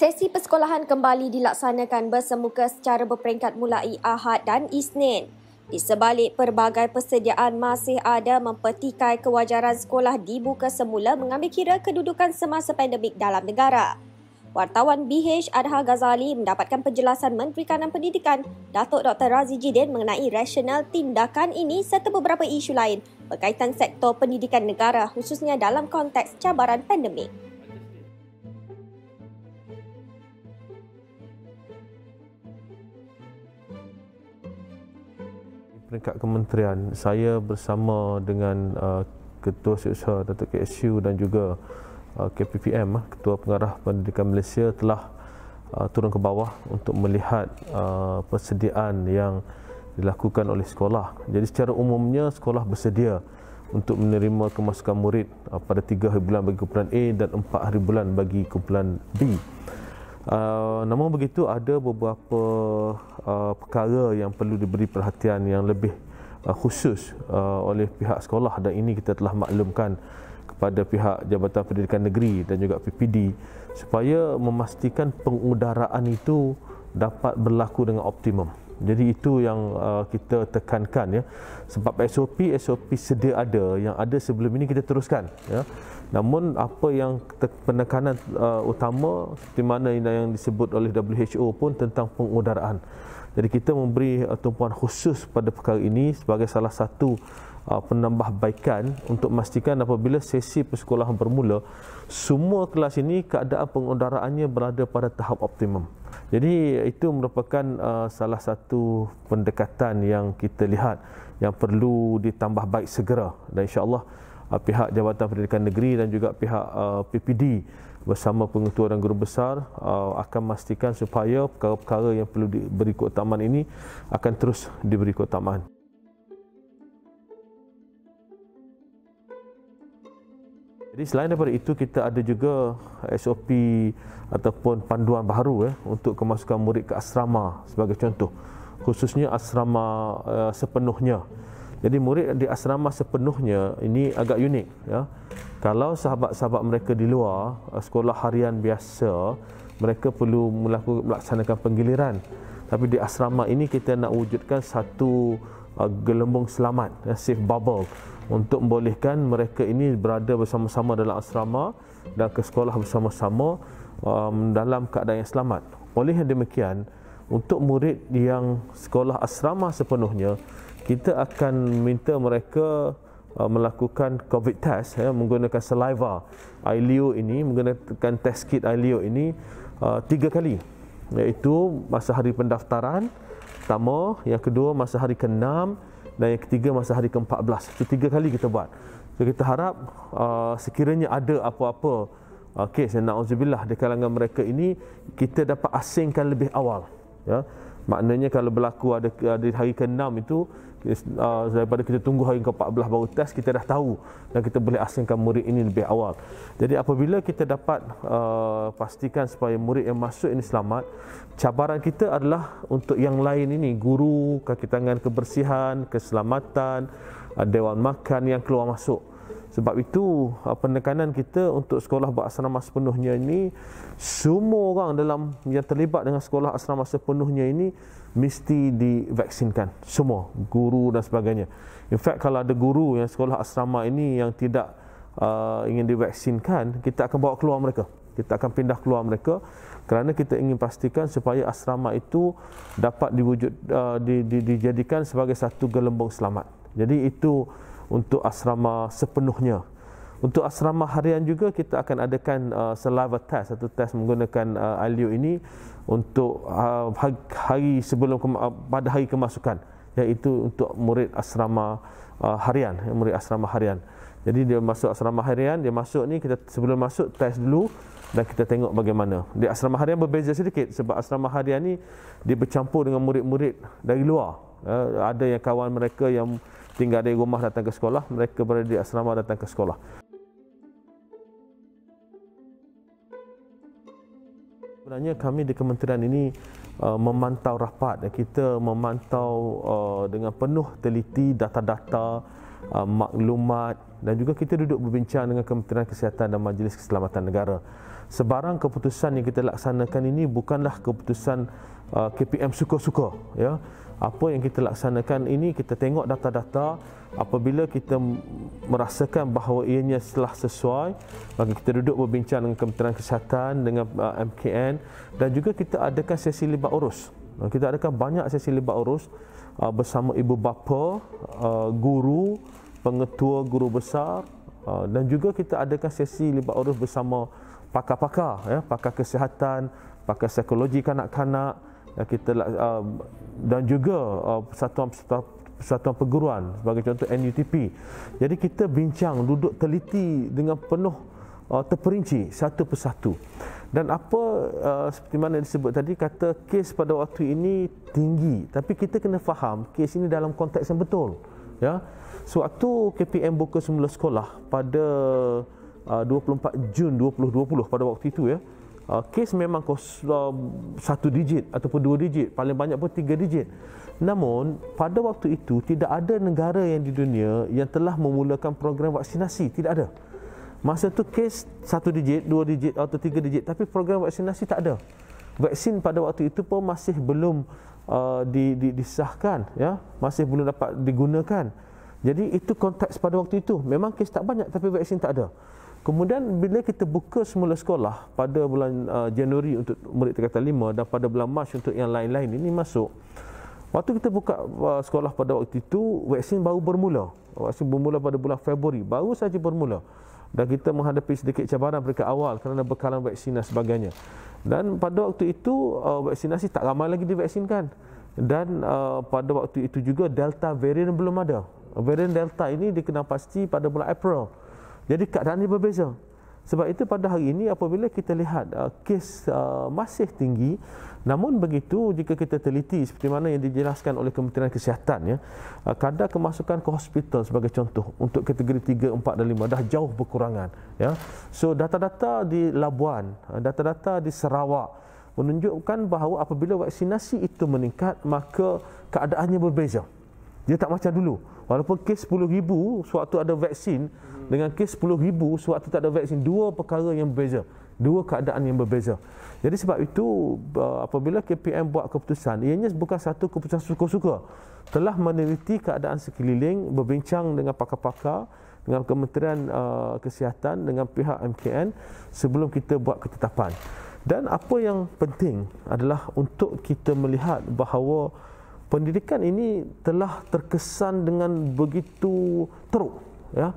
Sesi persekolahan kembali dilaksanakan bersemuka secara berperingkat mulai Ahad dan Isnin. Di sebalik pelbagai persediaan masih ada mempertikai kewajaran sekolah dibuka semula mengambil kira kedudukan semasa pandemik dalam negara. Wartawan BH Adha Ghazali mendapatkan penjelasan Menteri Kanan Pendidikan Datuk Dr. Razi Jidin mengenai rasional tindakan ini serta beberapa isu lain berkaitan sektor pendidikan negara khususnya dalam konteks cabaran pandemik. Peringkat kementerian, saya bersama dengan Ketua Setiausaha Datuk KSU dan juga KPPM, Ketua Pengarah Pendidikan Malaysia telah turun ke bawah untuk melihat persediaan yang dilakukan oleh sekolah. Jadi secara umumnya sekolah bersedia untuk menerima kemasukan murid pada 3 hari bulan bagi kumpulan A dan 4 hari bulan bagi kumpulan B. Namun begitu ada beberapa perkara yang perlu diberi perhatian yang lebih khusus oleh pihak sekolah, dan ini kita telah maklumkan kepada pihak Jabatan Pendidikan Negeri dan juga PPD supaya memastikan pengudaraan itu dapat berlaku dengan optimum. Jadi itu yang kita tekankan, ya. Sebab SOP sedia ada, yang ada sebelum ini kita teruskan, ya. Namun apa yang penekanan utama seperti mana yang disebut oleh WHO pun tentang pengudaraan. Jadi kita memberi tumpuan khusus pada perkara ini sebagai salah satu penambahbaikan untuk memastikan apabila sesi persekolahan bermula, semua kelas ini keadaan pengudaraannya berada pada tahap optimum. Jadi itu merupakan salah satu pendekatan yang kita lihat yang perlu ditambah baik segera, dan insya-Allah pihak Jabatan Pendidikan Negeri dan juga pihak PPD bersama pengetua dan guru besar akan memastikan supaya perkara-perkara yang perlu diberi keutamaan ini akan terus diberi keutamaan. Jadi selain daripada itu, kita ada juga SOP ataupun panduan baru, untuk kemasukan murid ke asrama sebagai contoh, khususnya asrama sepenuhnya. Jadi murid di asrama sepenuhnya ini agak unik, ya. Kalau sahabat-sahabat mereka di luar sekolah harian biasa, mereka perlu melaksanakan penggiliran. Tapi di asrama ini kita nak wujudkan satu gelembung selamat, safe bubble, untuk membolehkan mereka ini berada bersama-sama dalam asrama dan ke sekolah bersama-sama dalam keadaan yang selamat. Oleh yang demikian, untuk murid yang sekolah asrama sepenuhnya, kita akan minta mereka melakukan COVID test, menggunakan saliva ILEO ini, menggunakan test kit ILEO ini 3 kali, iaitu masa hari pendaftaran pertama, yang kedua masa hari ke-6 dan yang ketiga masa hari ke-14. Itu 3 kali kita buat. So, kita harap sekiranya ada apa-apa kes yang na'udzubillah di kalangan mereka ini, kita dapat asingkan lebih awal, ya. Maknanya kalau berlaku ada hari ke-6 itu, daripada kita tunggu hari ke-14 baru test, kita dah tahu dan kita boleh asingkan murid ini lebih awal. Jadi apabila kita dapat pastikan supaya murid yang masuk ini selamat, cabaran kita adalah untuk yang lain ini, guru, kaki tangan kebersihan, keselamatan, dewan makan yang keluar masuk. Sebab itu penekanan kita untuk sekolah berasrama sepenuhnya ini, semua orang yang terlibat dengan sekolah asrama sepenuhnya ini mesti divaksinkan, semua guru dan sebagainya. In fact, kalau ada guru yang sekolah asrama ini yang tidak ingin divaksinkan, kita akan bawa keluar mereka, kita akan pindah keluar mereka, kerana kita ingin pastikan supaya asrama itu dapat dijadikan sebagai satu gelembung selamat. Jadi itu untuk asrama sepenuhnya. Untuk asrama harian juga kita akan adakan saliva test atau test menggunakan ILEO ini untuk hari sebelum pada hari kemasukan, iaitu untuk murid asrama harian, murid asrama harian. Jadi dia masuk asrama harian, dia masuk ni, kita sebelum masuk test dulu dan kita tengok bagaimana. Di asrama harian berbeza sedikit sebab asrama harian ni dia bercampur dengan murid-murid dari luar. Ada yang kawan mereka yang tinggal di rumah datang ke sekolah, mereka berada di asrama datang ke sekolah. Sebenarnya kami di kementerian ini memantau rapat, kita memantau dengan penuh teliti data-data maklumat, dan juga kita duduk berbincang dengan Kementerian Kesihatan dan Majlis Keselamatan Negara. Sebarang keputusan yang kita laksanakan ini bukanlah keputusan KPM suka-suka, ya. Apa yang kita laksanakan ini, kita tengok data-data. Apabila kita merasakan bahawa ianya telah sesuai, maka kita duduk berbincang dengan Kementerian Kesihatan, dengan MKN, dan juga kita adakan sesi libat urus. Kita adakan banyak sesi libat urus bersama ibu bapa, guru, pengetua guru besar, dan juga kita adakan sesi libat urus bersama pakar-pakar, ya, pakar kesihatan, pakar psikologi kanak-kanak, dan juga persatuan perguruan, sebagai contoh NUTP. Jadi kita bincang, duduk teliti dengan penuh terperinci satu persatu. Dan seperti mana disebut tadi, kata kes pada waktu ini tinggi, tapi kita kena faham kes ini dalam konteks yang betul, ya. Sewaktu KPM buka semula sekolah pada 24 Jun 2020 pada waktu itu, ya, kes memang satu digit ataupun dua digit, paling banyak pun 3 digit. Namun pada waktu itu tidak ada negara yang di dunia yang telah memulakan program vaksinasi, tidak ada. Masa tu kes 1 digit, 2 digit atau 3 digit, tapi program vaksinasi tak ada. Vaksin pada waktu itu pun masih belum disahkan, ya, masih belum dapat digunakan. Jadi itu konteks pada waktu itu. Memang kes tak banyak tapi vaksin tak ada. Kemudian bila kita buka semula sekolah pada bulan Januari untuk murid tingkatan 5 dan pada bulan Mac untuk yang lain-lain ini masuk. Waktu kita buka sekolah pada waktu itu, vaksin baru bermula. Vaksin bermula pada bulan Februari, baru saja bermula. Dan kita menghadapi sedikit cabaran mereka awal kerana bekalan vaksin dan sebagainya. Dan pada waktu itu vaksinasi tak ramai lagi divaksinkan. Dan pada waktu itu juga Delta varian belum ada. Varian Delta ini dikenal pasti pada bulan April. Jadi keadaan ini berbeza. Sebab itu pada hari ini apabila kita lihat kes masih tinggi, namun begitu jika kita teliti seperti mana yang dijelaskan oleh Kementerian Kesihatan, ya, kadar kemasukan ke hospital sebagai contoh untuk kategori 3, 4 dan 5 dah jauh berkurangan, ya. So data-data di Labuan, data-data di Sarawak menunjukkan bahawa apabila vaksinasi itu meningkat, maka keadaannya berbeza. Dia tak macam dulu. Walaupun kes 10,000 sewaktu ada vaksin dengan kes 10,000 sewaktu tak ada vaksin, dua perkara yang berbeza, dua keadaan yang berbeza. Jadi sebab itu apabila KPM buat keputusan, ianya bukan satu keputusan suka-suka. Telah meneliti keadaan sekeliling, berbincang dengan pakar-pakar, dengan Kementerian Kesihatan, dengan pihak MKN sebelum kita buat ketetapan. Dan apa yang penting adalah untuk kita melihat bahawa pendidikan ini telah terkesan dengan begitu teruk, ya.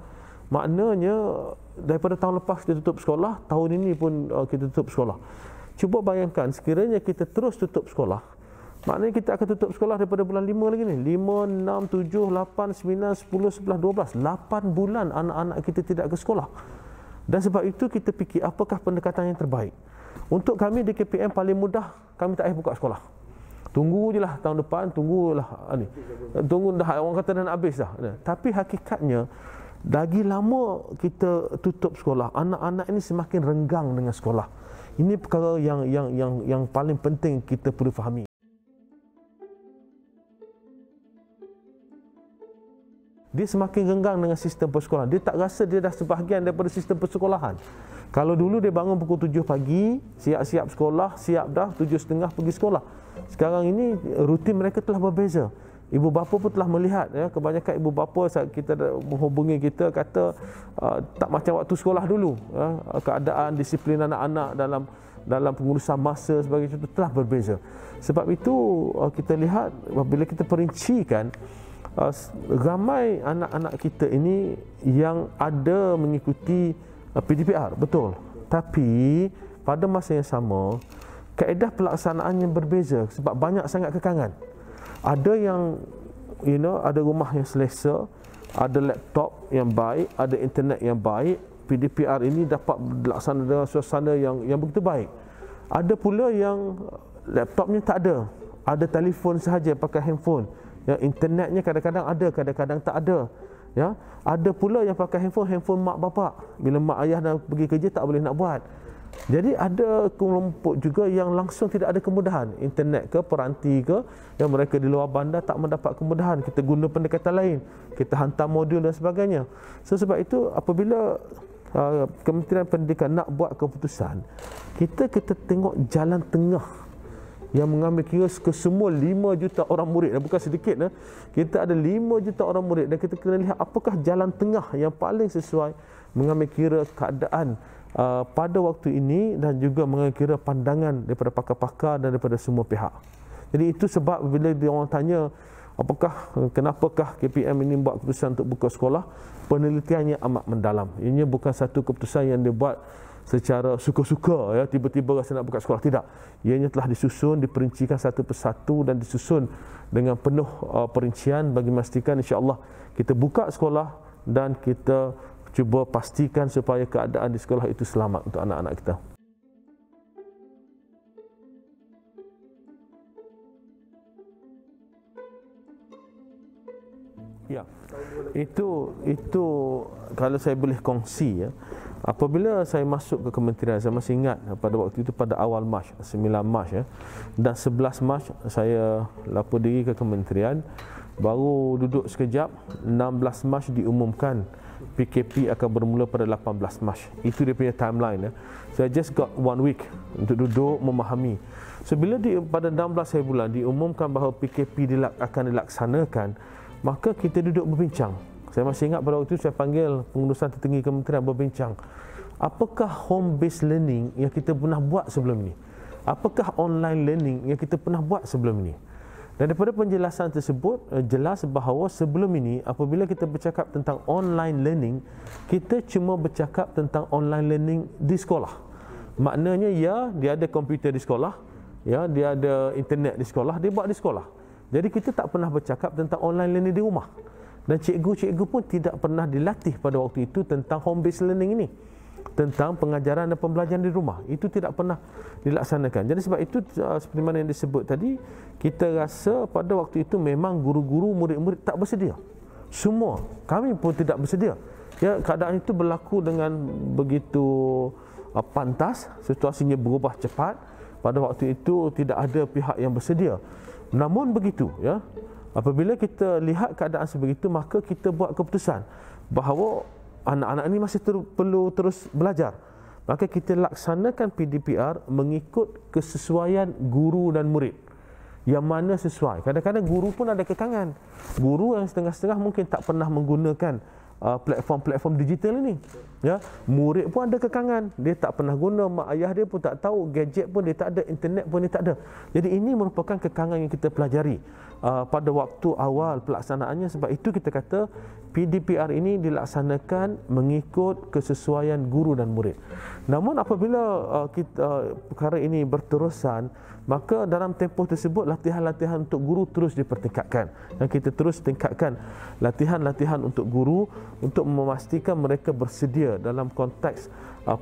Maknanya daripada tahun lepas kita tutup sekolah, tahun ini pun kita tutup sekolah. Cuba bayangkan sekiranya kita terus tutup sekolah, maknanya kita akan tutup sekolah daripada bulan 5 lagi ni. 5, 6, 7, 8, 9, 10, 11, 12. 8 bulan anak-anak kita tidak ke sekolah. Dan sebab itu kita fikir apakah pendekatan yang terbaik. Untuk kami di KPM paling mudah, kami tak payah buka sekolah. Tunggu je lah tahun depan, tunggulah ni. Tunggu dah, orang kata dah nak habis dah. Tapi hakikatnya lagi lama kita tutup sekolah, anak-anak ini semakin renggang dengan sekolah. Ini perkara yang paling penting kita perlu fahami. Dia semakin renggang dengan sistem persekolahan. Dia tak rasa dia dah sebahagian daripada sistem persekolahan. Kalau dulu dia bangun pukul 7 pagi, siap-siap sekolah, siap dah 7.30 pergi sekolah. Sekarang ini rutin mereka telah berbeza. Ibu bapa pun telah melihat, ya, kebanyakan ibu bapa saat kita menghubungi kita kata tak macam waktu sekolah dulu, ya, keadaan disiplin anak-anak dalam pengurusan masa sebagai contoh telah berbeza. Sebab itu kita lihat apabila kita perincikan, ramai anak-anak kita ini yang ada mengikuti PDPR, betul. Tapi pada masa yang sama, kaedah pelaksanaan yang berbeza sebab banyak sangat kekangan. Ada yang ada rumah yang selesa, ada laptop yang baik, ada internet yang baik, PDPR ini dapat dilaksanakan dengan suasana yang begitu baik. Ada pula yang laptopnya tak ada telefon sahaja, pakai handphone. Ya, internetnya kadang-kadang ada, kadang-kadang tak ada. Ya, ada pula yang pakai handphone mak bapak. Bila mak ayah dah pergi kerja tak boleh nak buat. Jadi ada kelompok juga yang langsung tidak ada kemudahan, internet ke, peranti ke, yang mereka di luar bandar tak mendapat kemudahan. Kita guna pendekatan lain, kita hantar modul dan sebagainya. So, sebab itu apabila Kementerian Pendidikan nak buat keputusan, kita tengok jalan tengah yang mengambil kira ke semua 5 juta orang murid, dan bukan sedikit. Kita ada 5 juta orang murid dan kita kena lihat apakah jalan tengah yang paling sesuai mengambil kira keadaan pada waktu ini, dan juga mengira pandangan daripada pakar-pakar dan daripada semua pihak. Jadi itu sebab bila dia orang tanya kenapakah KPM ini buat keputusan untuk buka sekolah, penelitiannya amat mendalam. Ini bukan satu keputusan yang dibuat secara suka-suka, ya, tiba-tiba rasa nak buka sekolah. Tidak. Ianya telah disusun, diperincikan satu persatu dan disusun dengan penuh perincian bagi memastikan insya-Allah kita buka sekolah dan kita cuba pastikan supaya keadaan di sekolah itu selamat untuk anak-anak kita. Ya, itu kalau saya boleh kongsi, ya, apabila saya masuk ke kementerian, saya masih ingat pada waktu itu pada awal Mac, 9 Mac, ya, dan 11 Mac saya lapor diri ke kementerian. Baru duduk sekejap, 16 Mac diumumkan PKP akan bermula pada 18 Mac. Itu dia punya timeline, ya. Saya just got 1 week untuk duduk memahami. So bila pada 16 hari bulan diumumkan bahawa PKP akan dilaksanakan, maka kita duduk berbincang. Saya masih ingat pada waktu itu saya panggil pengurusan tertinggi kementerian berbincang. Apakah home based learning yang kita pernah buat sebelum ini? Apakah online learning yang kita pernah buat sebelum ini? Dan daripada penjelasan tersebut, jelas bahawa sebelum ini apabila kita bercakap tentang online learning, kita cuma bercakap tentang online learning di sekolah. Maknanya, ya, dia ada komputer di sekolah, ya, dia ada internet di sekolah, dia buat di sekolah. Jadi kita tak pernah bercakap tentang online learning di rumah. Dan cikgu-cikgu pun tidak pernah dilatih pada waktu itu tentang home based learning ini, tentang pengajaran dan pembelajaran di rumah. Itu tidak pernah dilaksanakan. Jadi sebab itu seperti mana yang disebut tadi, kita rasa pada waktu itu memang guru-guru, murid-murid tak bersedia. Semua, kami pun tidak bersedia. Ya, keadaan itu berlaku dengan begitu pantas, situasinya berubah cepat. Pada waktu itu tidak ada pihak yang bersedia. Namun begitu, ya, apabila kita lihat keadaan sebegitu, maka kita buat keputusan bahawa anak-anak ini masih perlu terus belajar. Maka kita laksanakan PDPR mengikut kesesuaian guru dan murid. Yang mana sesuai. Kadang-kadang guru pun ada kekangan. Guru yang setengah-setengah mungkin tak pernah menggunakan platform-platform digital ini. Ya, murid pun ada kekangan. Dia tak pernah guna, mak ayah dia pun tak tahu, gadget pun dia tak ada, internet pun dia tak ada. Jadi ini merupakan kekangan yang kita pelajari pada waktu awal pelaksanaannya. Sebab itu kita kata PDPR ini dilaksanakan mengikut kesesuaian guru dan murid. Namun apabila perkara ini berterusan, maka dalam tempoh tersebut latihan-latihan untuk guru terus dipertingkatkan, dan kita terus tingkatkan latihan-latihan untuk guru untuk memastikan mereka bersedia dalam konteks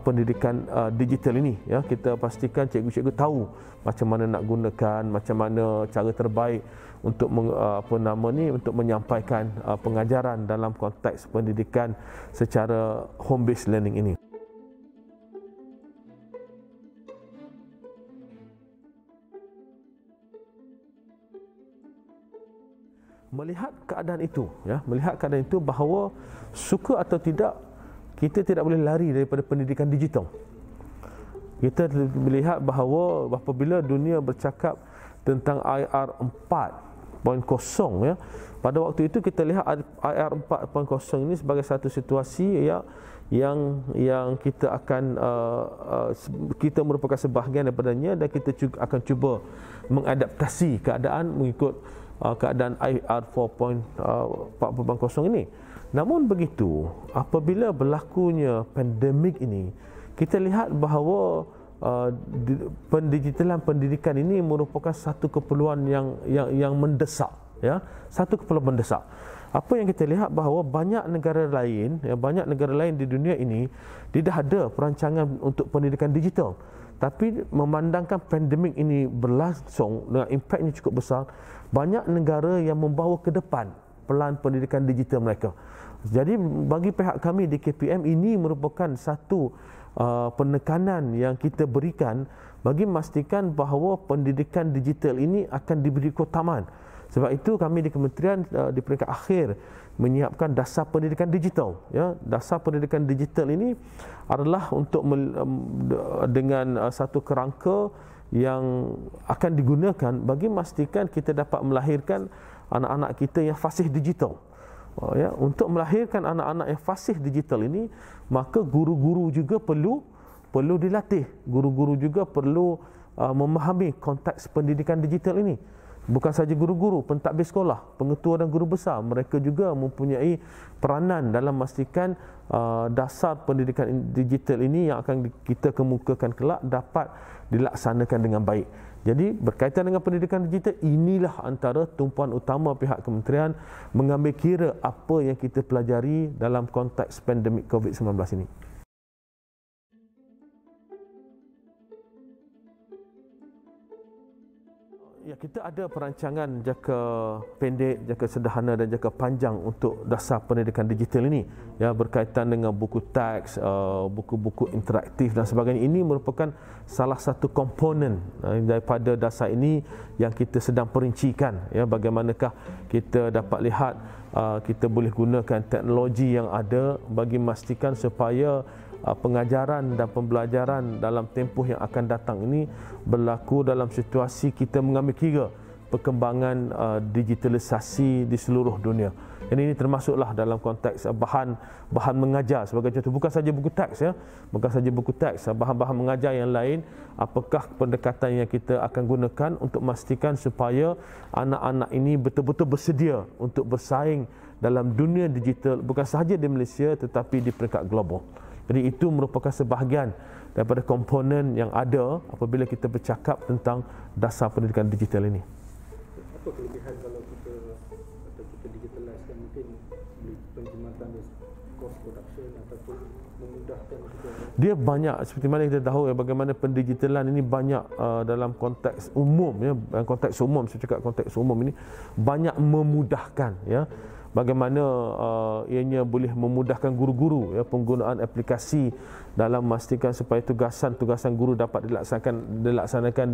pendidikan digital ini. Ya, kita pastikan cikgu-cikgu tahu macam mana nak gunakan, macam mana cara terbaik untuk untuk menyampaikan pengajaran dalam konteks pendidikan secara home based learning ini. Melihat keadaan itu, ya, melihat keadaan itu bahawa suka atau tidak, kita tidak boleh lari daripada pendidikan digital. Kita melihat bahawa apabila dunia bercakap tentang IR 4.0, ya, pada waktu itu kita lihat IR 4.0 ini sebagai satu situasi, ya, yang kita akan kita merupakan sebahagian daripadanya, dan kita akan cuba mengadaptasi keadaan mengikut keadaan IR 4.0 ini. Namun begitu, apabila berlakunya pandemik ini, kita lihat bahawa pendigitalan pendidikan ini merupakan satu keperluan yang mendesak, ya, satu keperluan mendesak. Apa yang kita lihat bahawa banyak negara lain, ya, banyak negara lain di dunia ini tidak ada perancangan untuk pendidikan digital. Tapi memandangkan pandemik ini berlangsung dengan impaknya cukup besar, banyak negara yang membawa ke depan pelan pendidikan digital mereka. Jadi bagi pihak kami di KPM, ini merupakan satu penekanan yang kita berikan bagi memastikan bahawa pendidikan digital ini akan diberi keutamaan. Sebab itu kami di kementerian di peringkat akhir menyiapkan dasar pendidikan digital. Ya, dasar pendidikan digital ini adalah untuk dengan satu kerangka yang akan digunakan bagi memastikan kita dapat melahirkan anak-anak kita yang fasih digital. Ya, untuk melahirkan anak-anak yang fasih digital ini, maka guru-guru juga perlu dilatih. Guru-guru juga perlu memahami konteks pendidikan digital ini. Bukan saja guru-guru, pentadbir sekolah, pengetua dan guru besar, mereka juga mempunyai peranan dalam memastikan dasar pendidikan digital ini yang akan kita kemukakan kelak dapat dilaksanakan dengan baik. Jadi berkaitan dengan pendidikan digital, inilah antara tumpuan utama pihak kementerian mengambil kira apa yang kita pelajari dalam konteks pandemik COVID-19 ini. Ya, kita ada perancangan jangka pendek, jangka sederhana dan jangka panjang untuk dasar pendidikan digital ini. Ya, berkaitan dengan buku teks, buku-buku interaktif dan sebagainya. Ini merupakan salah satu komponen daripada dasar ini yang kita sedang perincikan. Ya, bagaimanakah kita dapat lihat kita boleh gunakan teknologi yang ada bagi memastikan supaya pengajaran dan pembelajaran dalam tempoh yang akan datang ini berlaku dalam situasi kita mengambil kira perkembangan digitalisasi di seluruh dunia. Dan ini termasuklah dalam konteks bahan mengajar sebagai contoh, bukan saja buku teks, ya, bukan saja buku teks, bahan-bahan mengajar yang lain. Apakah pendekatan yang kita akan gunakan untuk memastikan supaya anak-anak ini betul-betul bersedia untuk bersaing dalam dunia digital, bukan sahaja di Malaysia tetapi di peringkat global. Jadi itu merupakan sebahagian daripada komponen yang ada apabila kita bercakap tentang dasar pendidikan digital ini. Apa kelebihan kalau kita digitaliskan, mungkin penjimatan cost production ataupun memudahkan kita? Dia banyak, seperti mana kita tahu ya, bagaimana pendigitalan ini banyak dalam konteks umum, ya, dalam konteks umum, saya cakap konteks umum ini banyak memudahkan, ya. Bagaimana ianya boleh memudahkan guru-guru, ya, penggunaan aplikasi dalam memastikan supaya tugasan guru dapat dilaksanakan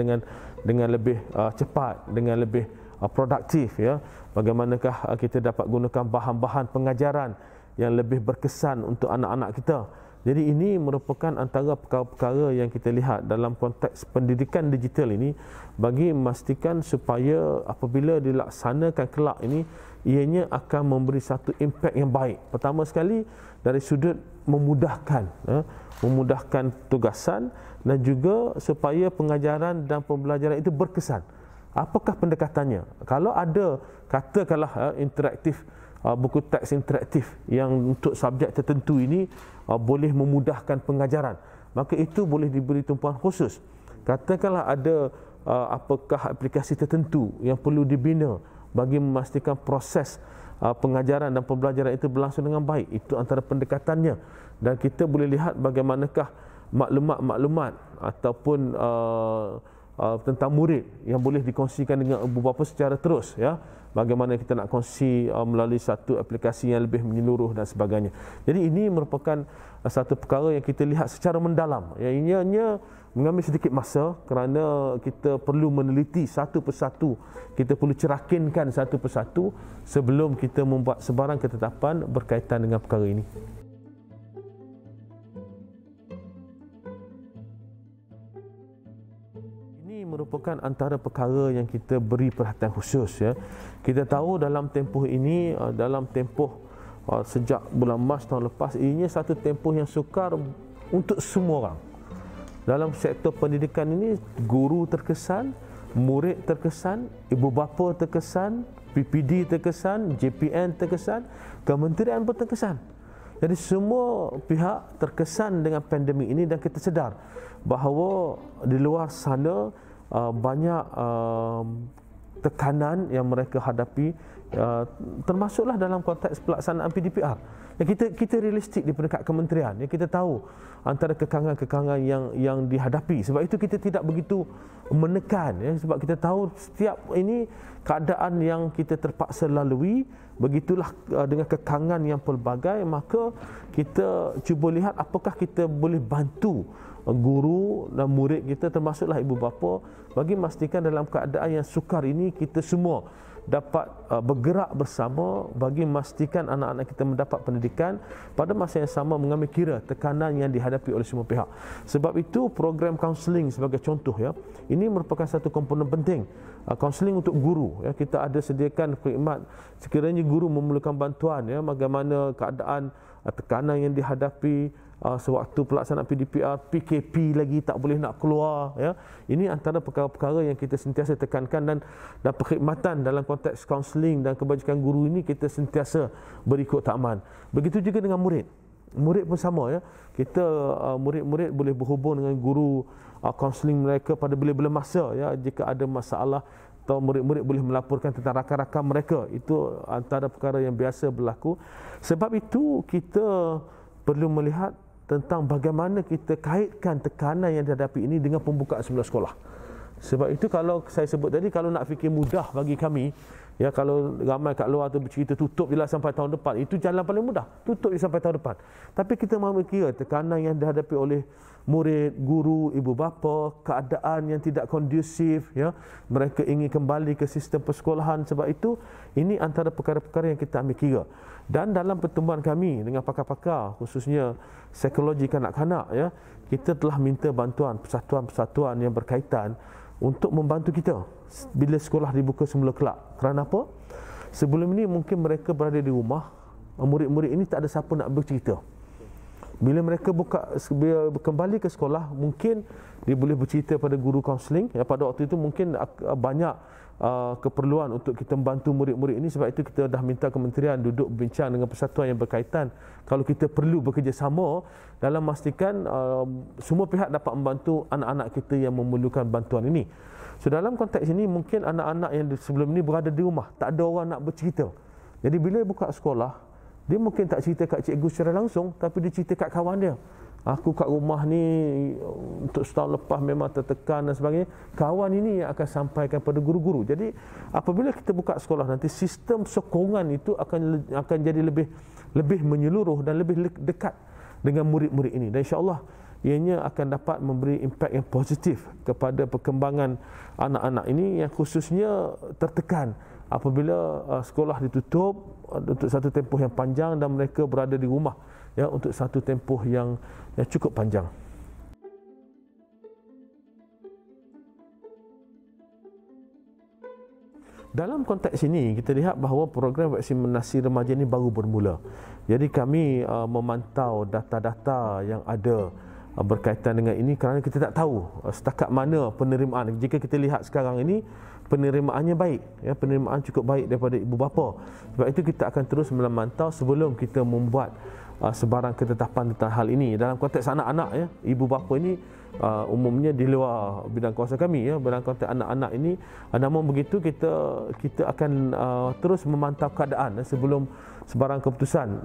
dengan lebih cepat, dengan lebih produktif, ya. Bagaimanakah kita dapat gunakan bahan-bahan pengajaran yang lebih berkesan untuk anak-anak kita. Jadi ini merupakan antara perkara-perkara yang kita lihat dalam konteks pendidikan digital ini bagi memastikan supaya apabila dilaksanakan kelak ini, ianya akan memberi satu impak yang baik. Pertama sekali dari sudut memudahkan tugasan dan juga supaya pengajaran dan pembelajaran itu berkesan. Apakah pendekatannya? Kalau ada katakanlah interaktif, buku teks interaktif yang untuk subjek tertentu ini boleh memudahkan pengajaran, maka itu boleh diberi tumpuan khusus. Katakanlah ada apakah aplikasi tertentu yang perlu dibina bagi memastikan proses pengajaran dan pembelajaran itu berlangsung dengan baik. Itu antara pendekatannya. Dan kita boleh lihat bagaimanakah maklumat-maklumat ataupun tentang murid yang boleh dikongsikan dengan ibu bapa secara terus, ya. Bagaimana kita nak kongsi melalui satu aplikasi yang lebih menyeluruh dan sebagainya. Jadi ini merupakan satu perkara yang kita lihat secara mendalam. Ianya mengambil sedikit masa kerana kita perlu meneliti satu persatu, kita perlu cerakinkan satu persatu sebelum kita membuat sebarang ketetapan berkaitan dengan perkara ini. Merupakan antara perkara yang kita beri perhatian khusus, ya. Kita tahu dalam tempoh ini, dalam tempoh sejak bulan Mac tahun lepas, ini satu tempoh yang sukar untuk semua orang. Dalam sektor pendidikan ini, guru terkesan, murid terkesan, ibu bapa terkesan, PPD terkesan, JPN terkesan, kementerian pun terkesan. Jadi semua pihak terkesan dengan pandemik ini dan kita sedar bahawa di luar sana banyak tekanan yang mereka hadapi, termasuklah dalam konteks pelaksanaan PDPR. kita realistik di peringkat kementerian. Kita tahu antara kekangan-kekangan yang dihadapi. Sebab itu kita tidak begitu menekan, sebab kita tahu setiap ini keadaan yang kita terpaksa lalui. Begitulah dengan kekangan yang pelbagai, maka kita cuba lihat apakah kita boleh bantu guru dan murid kita, termasuklah ibu bapa, bagi memastikan dalam keadaan yang sukar ini kita semua dapat bergerak bersama bagi memastikan anak-anak kita mendapat pendidikan, pada masa yang sama mengambil kira tekanan yang dihadapi oleh semua pihak. Sebab itu program kaunseling sebagai contoh, ini merupakan satu komponen penting. Kaunseling untuk guru, kita ada sediakan perkhidmat sekiranya guru memerlukan bantuan, bagaimana keadaan tekanan yang dihadapi sewaktu pelaksanaan PDPR, PKP lagi tak boleh nak keluar, Ini antara perkara-perkara yang kita sentiasa tekankan, dan perkhidmatan dalam konteks kaunseling dan kebajikan guru ini kita sentiasa berikut takman. Begitu juga dengan murid. Murid pun sama, Kita murid-murid boleh berhubung dengan guru kaunseling mereka pada bila-bila masa, jika ada masalah, atau murid-murid boleh melaporkan tentang rakan-rakan mereka. Itu antara perkara yang biasa berlaku. Sebab itu kita perlu melihat tentang bagaimana kita kaitkan tekanan yang dihadapi ini dengan pembukaan semula sekolah. Sebab itu kalau saya sebut tadi, kalau nak fikir mudah bagi kami, kalau ramai kat luar tu bercerita tutup je lah sampai tahun depan, itu jalan paling mudah, tutup je sampai tahun depan. Tapi kita mahu kira tekanan yang dihadapi oleh murid, guru, ibu bapa, keadaan yang tidak kondusif, mereka ingin kembali ke sistem persekolahan. Sebab itu ini antara perkara-perkara yang kita ambil kira. Dan dalam pertemuan kami dengan pakar-pakar, khususnya psikologi kanak-kanak, kita telah minta bantuan persatuan-persatuan yang berkaitan untuk membantu kita bila sekolah dibuka semula kelak. Kerana apa? Sebelum ini mungkin mereka berada di rumah, murid-murid ini tak ada siapa nak bercerita. Bila mereka kembali ke sekolah, mungkin dia boleh bercerita pada guru kaunseling. Pada waktu itu mungkin banyak keperluan untuk kita membantu murid-murid ini. Sebab itu kita dah minta kementerian duduk berbincang dengan persatuan yang berkaitan, kalau kita perlu bekerjasama dalam memastikan semua pihak dapat membantu anak-anak kita yang memerlukan bantuan ini. So dalam konteks ini, mungkin anak-anak yang sebelum ini berada di rumah, tak ada orang nak bercerita. Jadi bila buka sekolah, dia mungkin tak cerita kat cikgu secara langsung, tapi dia cerita kat kawan dia. Aku kat rumah ni untuk setahun lepas memang tertekan dan sebagainya. Kawan ini yang akan sampaikan pada guru-guru. Jadi apabila kita buka sekolah nanti, sistem sokongan itu akan jadi lebih menyeluruh dan lebih dekat dengan murid-murid ini. Dan insya-Allah ianya akan dapat memberi impak yang positif kepada perkembangan anak-anak ini yang khususnya tertekan apabila sekolah ditutup untuk satu tempoh yang panjang dan mereka berada di rumah untuk satu tempoh yang cukup panjang. Dalam konteks ini kita lihat bahawa program vaksinasi remaja ini baru bermula. Jadi kami memantau data-data yang ada berkaitan dengan ini kerana kita tak tahu setakat mana penerimaan. Jika kita lihat sekarang ini, penerimaannya baik, penerimaan cukup baik daripada ibu bapa. Sebab itu kita akan terus memantau sebelum kita membuat sebarang ketetapan tentang hal ini. Dalam konteks anak-anak, ibu bapa ini umumnya di luar bidang kuasa kami, dalam konteks anak-anak ini. Namun begitu kita akan terus memantau keadaan sebelum sebarang keputusan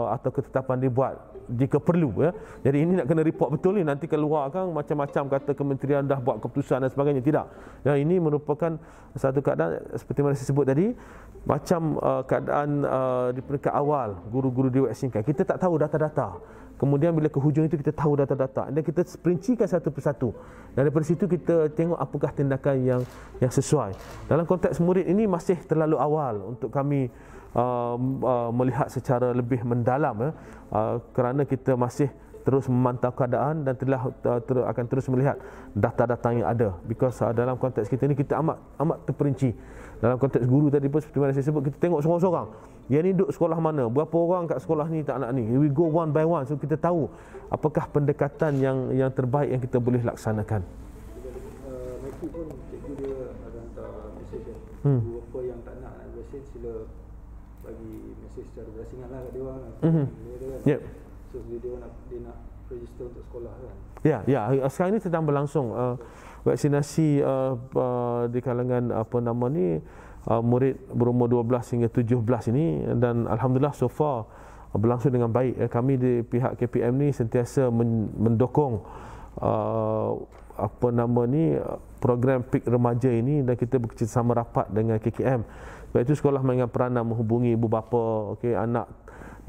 atau ketetapan dibuat jika perlu. Jadi ini nak kena report betul ni, nanti keluar kan macam-macam kata kementerian dah buat keputusan dan sebagainya. Tidak. Ini merupakan satu keadaan seperti mana saya sebut tadi, macam keadaan di peringkat awal guru-guru diwaksinkan. Kita tak tahu data-data. Kemudian bila ke hujung itu kita tahu data-data dan kita perincikan satu persatu. Dan daripada situ kita tengok apakah tindakan yang sesuai. Dalam konteks murid ini masih terlalu awal untuk kami melihat secara lebih mendalam, kerana kita masih terus memantau keadaan dan akan terus melihat data-data yang ada. Because dalam konteks kita ini kita amat terperinci. Dalam konteks guru tadi pun seperti mana saya sebut, kita tengok seorang-seorang. Yang ni duduk sekolah mana, berapa orang kat sekolah ni tak nak ni. We go one by one, so kita tahu apakah pendekatan yang terbaik yang kita boleh laksanakan. Mikey pun cikgu dia ada hantar mesej kan. Berapa yang tak nak vaksin, sila bagi mesej secara berasingan lah kat dia orang. Yep. So dia nak register untuk sekolah kan. Ya, sekarang ini sedang berlangsung vaksinasi di kalangan murid berumur 12 hingga 17 ini, dan alhamdulillah so far berlangsung dengan baik. Kami di pihak KPM ni sentiasa mendukung program PIK remaja ini, dan kita bekerjasama rapat dengan KKM. Sebab itu sekolah mengambil peranan menghubungi ibu bapa, anak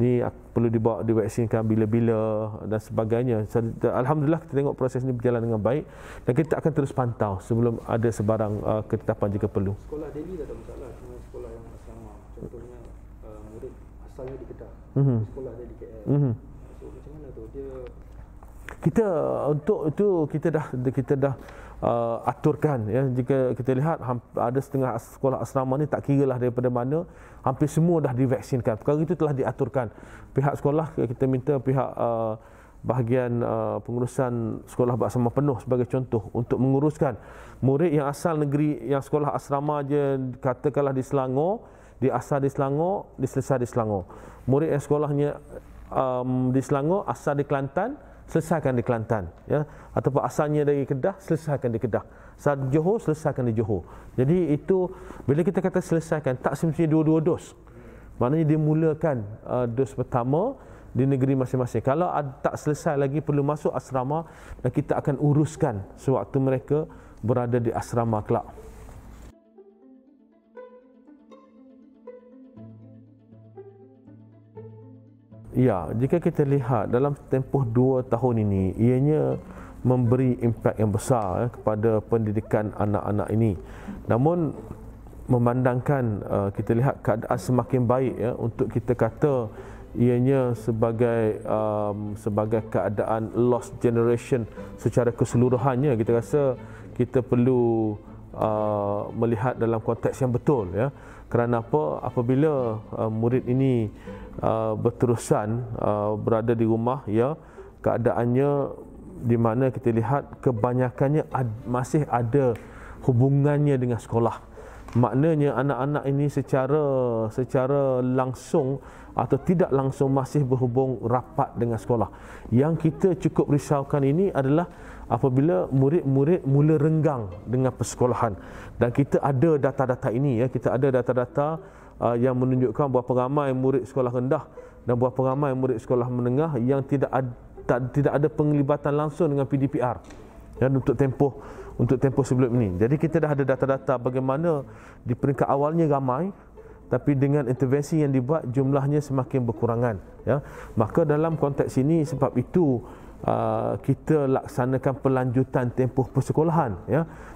ni perlu dibawa divaksinkan bila-bila dan sebagainya. Alhamdulillah kita tengok proses ini berjalan dengan baik, dan kita akan terus pantau sebelum ada sebarang ketetapan jika perlu. Sekolah Delhi tak ada masalah, cuma sekolah yang asrama, contohnya murid asalnya di Kedah, sekolah dia di KL. So macam mana tu dia? Kita untuk itu kita dah aturkan, jika kita lihat ada setengah sekolah asrama ni tak kira lah daripada mana, hampir semua dah divaksinkan. Perkara itu telah diaturkan. Pihak sekolah kita minta pihak bahagian pengurusan sekolah bersama penuh sebagai contoh untuk menguruskan murid yang asal negeri, yang sekolah asrama je, katakanlah di Selangor, di asal di Selangor, di selesai di Selangor. Murid yang sekolahnya di Selangor, asal di Kelantan, selesaikan di Kelantan, ataupun asalnya dari Kedah, selesaikan di Kedah. Asal di Johor, selesaikan di Johor. Jadi itu bila kita kata selesaikan, tak semestinya dua-dua dos. Maknanya dia mulakan dos pertama di negeri masing-masing. Kalau tak selesai lagi, perlu masuk asrama, dan kita akan uruskan sewaktu mereka berada di asrama kelak. Ya, jika kita lihat dalam tempoh 2 tahun ini, ianya memberi impak yang besar kepada pendidikan anak-anak ini. Namun memandangkan kita lihat keadaan semakin baik, untuk kita kata ianya sebagai keadaan lost generation secara keseluruhannya, kita rasa kita perlu melihat dalam konteks yang betul, Kerana apa? Apabila murid ini berterusan berada di rumah, keadaannya di mana kita lihat kebanyakannya masih ada hubungannya dengan sekolah. Maknanya anak-anak ini secara langsung atau tidak langsung masih berhubung rapat dengan sekolah. Yang kita cukup risaukan ini adalah apabila murid-murid mula renggang dengan persekolahan. Dan kita ada data-data ini, kita ada data-data yang menunjukkan berapa ramai murid sekolah rendah dan berapa ramai murid sekolah menengah yang tidak ada penglibatan langsung dengan PDPR untuk tempoh sebelum ini. Jadi kita dah ada data-data bagaimana di peringkat awalnya ramai, tapi dengan intervensi yang dibuat jumlahnya semakin berkurangan. Maka dalam konteks ini, sebab itu kita laksanakan pelanjutan tempoh persekolahan,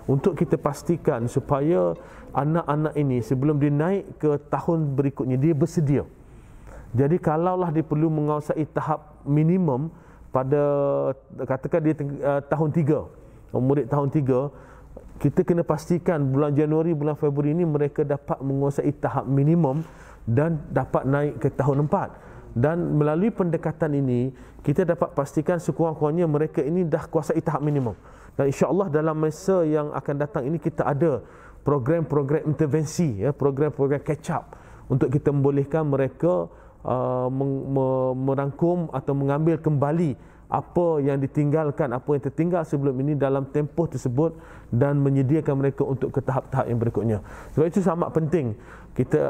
untuk kita pastikan supaya anak-anak ini sebelum dinaik ke tahun berikutnya dia bersedia. Jadi kalaulah dia perlu menguasai tahap minimum pada katakan dia tahun 3, murid tahun 3, kita kena pastikan bulan Januari, bulan Februari ini mereka dapat menguasai tahap minimum dan dapat naik ke tahun 4. Dan melalui pendekatan ini kita dapat pastikan sekurang-kurangnya mereka ini dah kuasai tahap minimum. Dan insya-Allah dalam masa yang akan datang ini kita ada program-program intervensi, program-program catch up untuk kita membolehkan mereka merangkum atau mengambil kembali apa yang ditinggalkan, apa yang tertinggal sebelum ini dalam tempoh tersebut, dan menyediakan mereka untuk ke tahap-tahap yang berikutnya. Sebab itu sangat penting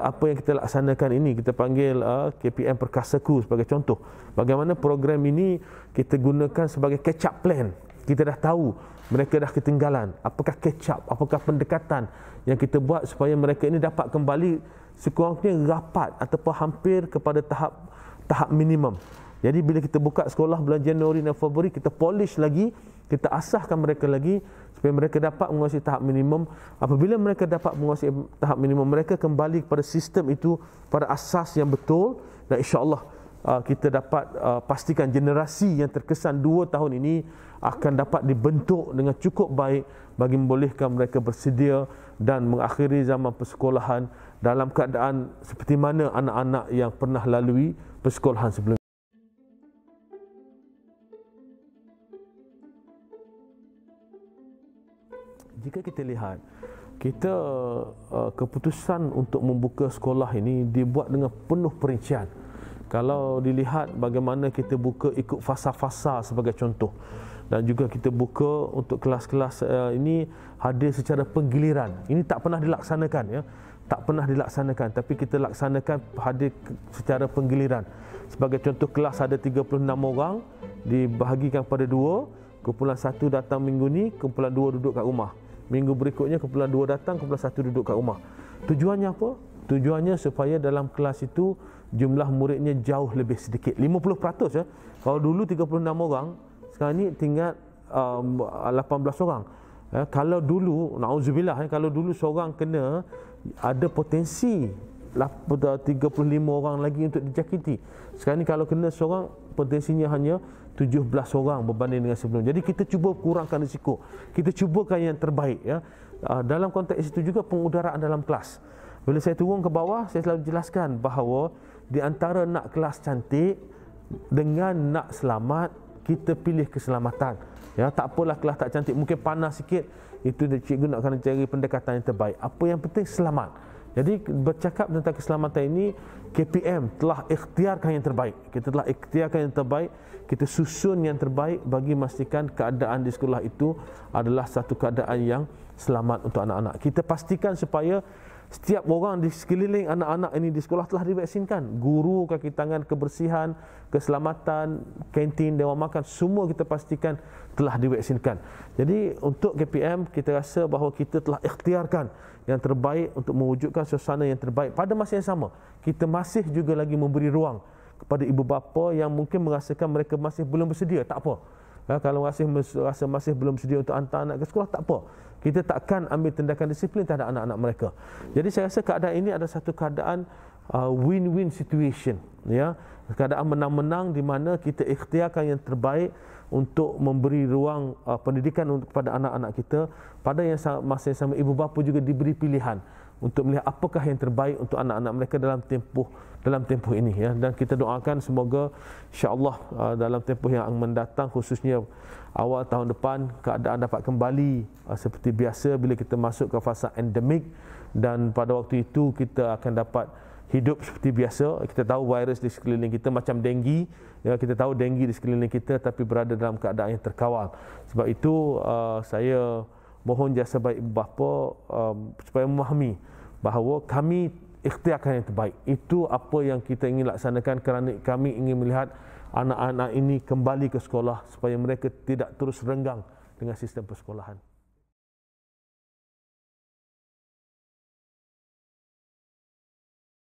apa yang kita laksanakan ini, kita panggil KPM Perkasaku sebagai contoh. Bagaimana program ini kita gunakan sebagai catch up plan. Kita dah tahu mereka dah ketinggalan. Apakah catch up, apakah pendekatan yang kita buat supaya mereka ini dapat kembali sekurang-kurangnya rapat ataupun hampir kepada tahap minimum. Jadi bila kita buka sekolah bulan Januari dan Februari, kita polish lagi, kita asahkan mereka lagi supaya mereka dapat menguasai tahap minimum. Apabila mereka dapat menguasai tahap minimum, mereka kembali kepada sistem itu pada asas yang betul, dan insya-Allah kita dapat pastikan generasi yang terkesan 2 tahun ini akan dapat dibentuk dengan cukup baik bagi membolehkan mereka bersedia dan mengakhiri zaman persekolahan dalam keadaan seperti mana anak-anak yang pernah lalui persekolahan sebelum. Jika kita lihat, keputusan untuk membuka sekolah ini dibuat dengan penuh perincian. Kalau dilihat bagaimana kita buka ikut fasa-fasa sebagai contoh, dan juga kita buka untuk kelas-kelas ini hadir secara penggiliran. Ini tak pernah dilaksanakan, tak pernah dilaksanakan, tapi kita laksanakan secara penggiliran. Sebagai contoh, kelas ada 36 orang, dibahagikan pada 2, kumpulan 1 datang minggu ni, kumpulan 2 duduk kat rumah. Minggu berikutnya kumpulan 2 datang, kumpulan 1 duduk kat rumah. Tujuannya apa? Tujuannya supaya dalam kelas itu jumlah muridnya jauh lebih sedikit, 50% ya. Kalau dulu 36 orang, sekarang ni tinggal 18 orang. Kalau dulu, na'udzubillah, kalau dulu seorang kena, ada potensi 35 orang lagi untuk dijakiti. Sekarang ni kalau kena seorang, potensinya hanya 17 orang berbanding dengan sebelum. Jadi kita cuba kurangkan risiko, kita cubakan yang terbaik ya. Dalam konteks itu juga pengudaraan dalam kelas. Bila saya turun ke bawah, saya selalu jelaskan bahawa di antara nak kelas cantik dengan nak selamat, kita pilih keselamatan. Ya, tak apalah kelas tak cantik, mungkin panas sikit, itu cikgu nak kena cari pendekatan yang terbaik. Apa yang penting selamat. Jadi bercakap tentang keselamatan ini, KPM telah ikhtiarkan yang terbaik. Kita telah ikhtiarkan yang terbaik, kita susun yang terbaik bagi memastikan keadaan di sekolah itu adalah satu keadaan yang selamat untuk anak-anak. Kita pastikan supaya setiap orang di sekeliling anak-anak ini di sekolah telah divaksinkan. Guru, kaki tangan, kebersihan, keselamatan, kantin, dewan makan, semua kita pastikan telah divaksinkan. Jadi untuk KPM, kita rasa bahawa kita telah ikhtiarkan yang terbaik untuk mewujudkan suasana yang terbaik. Pada masa yang sama, kita masih juga lagi memberi ruang kepada ibu bapa yang mungkin merasakan mereka masih belum bersedia. Tak apa. Kalau rasa masih belum sedia untuk hantar anak ke sekolah, tak apa. Kita takkan ambil tindakan disiplin terhadap anak-anak mereka. Jadi saya rasa keadaan ini adalah satu keadaan win-win situation, ya. Keadaan menang-menang di mana kita ikhtiarkan yang terbaik untuk memberi ruang pendidikan kepada anak-anak kita. Pada masa yang sama, ibu bapa juga diberi pilihan untuk melihat apakah yang terbaik untuk anak-anak mereka dalam tempoh ini ya. Dan kita doakan semoga insya-Allah dalam tempoh yang mendatang, khususnya awal tahun depan, keadaan dapat kembali seperti biasa bila kita masuk ke fasa endemik, dan pada waktu itu kita akan dapat hidup seperti biasa. Kita tahu virus di sekeliling kita macam denggi ya, kita tahu denggi di sekeliling kita, tapi berada dalam keadaan yang terkawal. Sebab itu saya mohon jasa baik ibu bapa supaya memahami bahawa kami ikhtiarkan yang terbaik. Itu apa yang kita ingin laksanakan, kerana kami ingin melihat anak-anak ini kembali ke sekolah supaya mereka tidak terus renggang dengan sistem persekolahan.